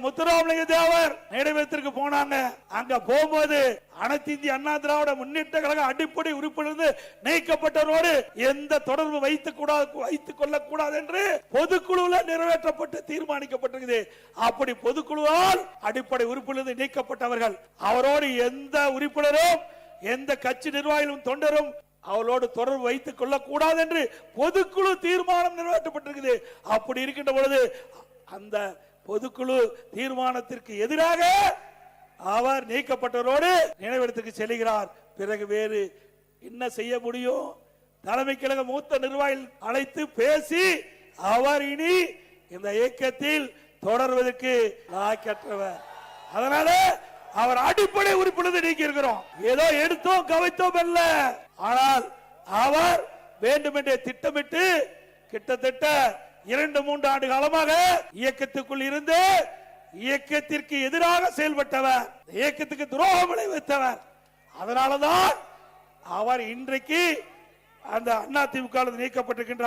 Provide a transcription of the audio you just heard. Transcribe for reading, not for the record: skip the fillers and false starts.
முத்துராமலிங்க தேவர் நினைவிடத்திற்கு போனாங்க. அங்க போகும்போது அனைத்து இந்திய அண்ணா திராவிட முன்னேற்ற கழக அடிப்படை உறுப்பினர் நீக்கப்பட்டவரோடு எந்த தொடர்பு வைத்துக் கொள்ளக்கூடாது என்று பொதுக்குழுவில் நிறைவேற்றப்பட்டு தீர்மானிக்கப்பட்டிருக்கிறது. அப்படி பொதுக்குழுவால் அடிப்படை உறுப்பினர் நீக்கப்பட்டவர்கள் அவரோடு எந்த உறுப்பினரும் எந்த கட்சி நிர்வாகிகளும் தொண்டரும் அவளோடு தொடர்பு வைத்துக் கொள்ளக்கூடாது என்று பொதுக்குழு தீர்மானம் நிறைவேற்றப்பட்டிருக்கிறது. அப்படி இருக்கின்ற பொழுது அந்த பொதுக்குழு தீர்மானத்திற்கு எதிராக அவர் நீக்கப்பட்டவரோடு நினைவிடத்துக்கு செல்கிறார். பிறகு வேறு என்ன செய்ய முடியும்? தலைமை கழக மூத்த நிர்வாகிகள் அழைத்து பேசி அவர் இனி இந்த இயக்கத்தில் தொடர்வதற்கு லாயக்கற்றவர். அதனால அவர் அடிப்படை உறுப்பினர் நீக்கி இருக்கிறோம். ஏதோ எடுத்தோம் கவைத்தோம் அல்ல. ஆனால் அவர் வேண்டுமென்றே திட்டமிட்டு கிட்டத்தட்ட 2-3 ஆண்டு காலமாக இயக்கத்துக்குள் இருந்து இயக்கத்திற்கு எதிராக செயல்பட்டவர், இயக்கத்துக்கு துரோகம் விளைவித்தவர். அதனாலதான் அவர் இன்றைக்கு அந்த அதிமுக நீக்கப்பட்டிருக்கின்றார்.